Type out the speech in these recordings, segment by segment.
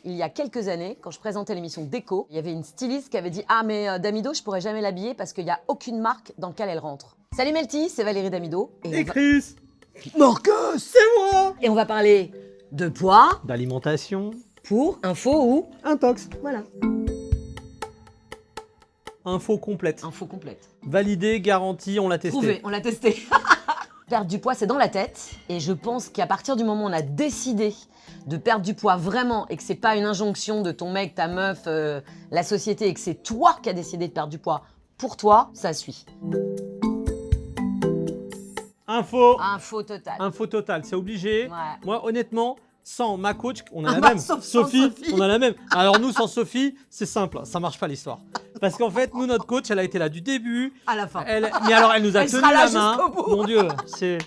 il y a quelques années, quand je présentais l'émission Déco, il y avait une styliste qui avait dit « Ah mais Damido, je pourrais jamais l'habiller parce qu'il n'y a aucune marque dans laquelle elle rentre. » Salut Melty, c'est Valérie Damido. Et Chris Marcus, c'est moi. Et on va parler de poids D'alimentation. pour info ou... Intox. Voilà. Info complète. Info complète. Validé, garanti, on l'a testé. Prouvé, on l'a testé. Perdre du poids, c'est dans la tête. Et je pense qu'à partir du moment où on a décidé de perdre du poids vraiment et que c'est pas une injonction de ton mec, ta meuf, la société et que c'est toi qui as décidé de perdre du poids pour toi, ça suit. Info. Info totale. Info totale, c'est obligé. Ouais. Moi, honnêtement, sans ma coach, on a Ah la bah, même. sauf sans Sophie. On a la même. Alors nous, sans Sophie, c'est simple, ça marche pas l'histoire. Parce qu'en fait, nous, notre coach, elle a été là du début. À la fin. Mais alors, elle nous a Elle tenu sera là la main. jusqu'au bout. Mon Dieu, c'est...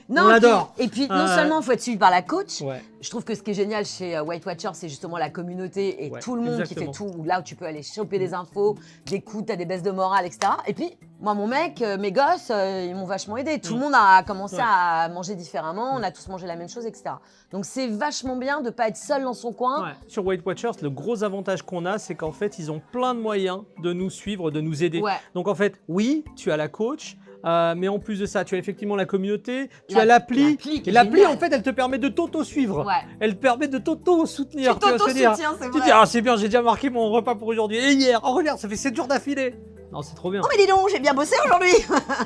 Non, On l'adore. Et puis, non seulement il faut être suivi par la coach, Ouais. je trouve que ce qui est génial chez Weight Watchers, c'est justement la communauté et Ouais, tout le monde exactement. qui fait tout, là où tu peux aller choper des infos, des coups, t'as des baisses de morale, etc. Et puis, moi, mon mec, mes gosses, ils m'ont vachement aidé. Tout le monde a commencé à manger différemment, on a tous mangé la même chose, etc. Donc, c'est vachement bien de ne pas être seul dans son coin. Ouais. Sur Weight Watchers, le gros avantage qu'on a, c'est qu'en fait, ils ont plein de moyens de nous suivre, de nous aider. Ouais. Donc en fait, oui, tu as la coach, mais en plus de ça, tu as effectivement la communauté, tu La- as l'appli. l'appli qui Et est l'appli, géniale. en fait, elle te permet de t'auto-suivre. Ouais. Elle te permet de t'auto-soutenir. Tu vois ce que je veux dire. t'auto-soutiens, c'est Tu te vrai. dis, ah, c'est bien, j'ai déjà marqué mon repas pour aujourd'hui. Et hier, oh regarde, ça fait 7 jours d'affilée. Non, c'est trop bien. Oh mais dis donc, j'ai bien bossé aujourd'hui.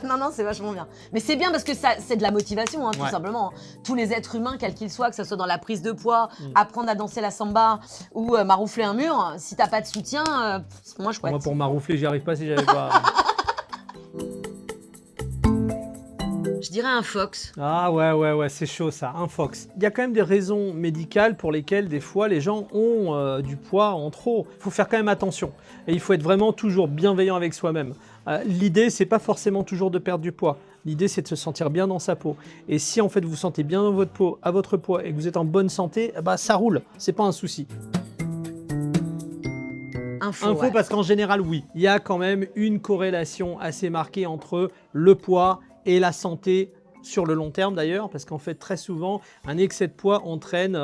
Non, c'est vachement bien. Mais c'est bien parce que ça, c'est de la motivation, hein, tout Ouais. simplement. Tous les êtres humains, quels qu'ils soient, que ce soit dans la prise de poids, apprendre à danser la samba ou maroufler un mur, si t'as pas de soutien, moi je Moi, couette. pour maroufler, j'y arrive pas si j'avais pas. Je dirais un fox. Ah ouais, c'est chaud ça, un fox. Il y a quand même des raisons médicales pour lesquelles des fois les gens ont du poids en trop. Il faut faire quand même attention et il faut être vraiment toujours bienveillant avec soi-même. L'idée, c'est pas forcément toujours de perdre du poids. L'idée, c'est de se sentir bien dans sa peau. Et si en fait vous vous sentez bien dans votre peau, à votre poids et que vous êtes en bonne santé, bah ça roule, c'est pas un souci. Info, Info ouais. parce qu'en général, oui, il y a quand même une corrélation assez marquée entre le poids et la santé sur le long terme d'ailleurs, parce qu'en fait très souvent un excès de poids entraîne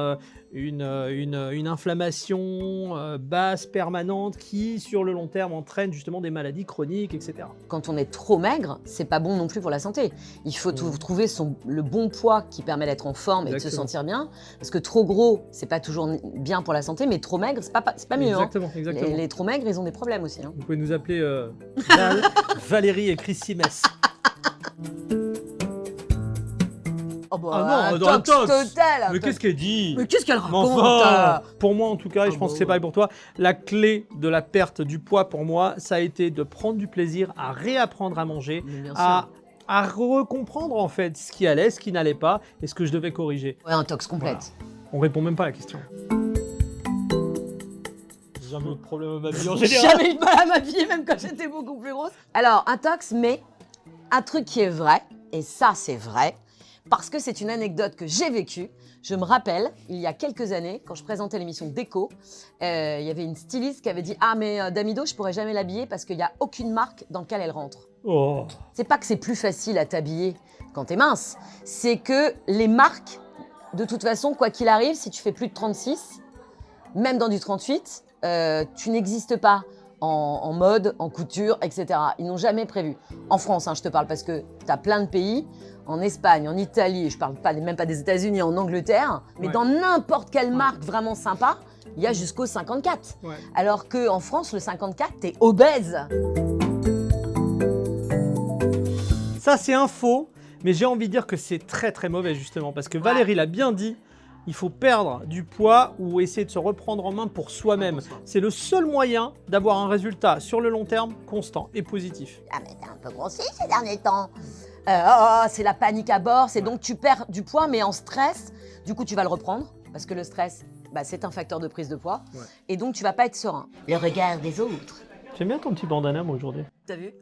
une inflammation basse permanente qui sur le long terme entraîne justement des maladies chroniques, etc. Quand on est trop maigre, c'est pas bon non plus pour la santé. Il faut trouver le bon poids qui permet d'être en forme et de se Exactement. sentir bien. Parce que trop gros, c'est pas toujours bien pour la santé, mais trop maigre, c'est pas mieux. Hein. Exactement. Les trop maigres, ils ont des problèmes aussi. Hein. Vous pouvez nous appeler Valérie et Chris Simès. Oh bah, Ah non, un dans un tox tox. total. un Mais tox. qu'est-ce qu'elle dit? Mais qu'est-ce qu'elle Mais raconte enfin, pour moi en tout cas, et je Ah pense bon. que c'est pareil pour toi, la clé de la perte du poids pour moi, ça a été de prendre du plaisir à réapprendre à manger, Mais bien à recomprendre en fait ce qui allait, ce qui n'allait pas et ce que je devais corriger. Ouais, un tox complète. On répond même pas à la question. J'ai jamais eu de problème à ma vie en général. Jamais eu de mal à ma vie, même quand j'étais beaucoup plus grosse. Alors, un tox, mais un truc qui est vrai, et ça c'est vrai, parce que c'est une anecdote que j'ai vécue. Je me rappelle, il y a quelques années, quand je présentais l'émission Déco, il y avait une styliste qui avait dit « Ah mais Damido, je pourrais jamais l'habiller parce qu'il n'y a aucune marque dans laquelle elle rentre. » Oh. C'est pas que c'est plus facile à t'habiller quand t'es mince, c'est que les marques, de toute façon, quoi qu'il arrive, si tu fais plus de 36, même dans du 38, tu n'existes pas en mode, en couture, etc. Ils n'ont jamais prévu. En France, hein, je te parle, parce que tu as plein de pays, en Espagne, en Italie, je parle même pas des États-Unis, en Angleterre, mais Ouais. dans n'importe quelle marque vraiment sympa, il y a jusqu'au 54. Ouais. Alors qu'en France, le 54, t'es obèse. Ça c'est un faux, mais j'ai envie de dire que c'est très très mauvais justement parce que Valérie l'a bien dit. Il faut perdre du poids ou essayer de se reprendre en main pour soi-même. C'est le seul moyen d'avoir un résultat sur le long terme constant et positif. Ah mais t'es un peu grossi ces derniers temps. C'est la panique à bord, c'est donc tu perds du poids mais en stress. Du coup, tu vas le reprendre parce que le stress, c'est un facteur de prise de poids. Ouais. Et donc, tu vas pas être serein. Le regard des autres. J'aime bien ton petit bandana moi aujourd'hui. T'as vu?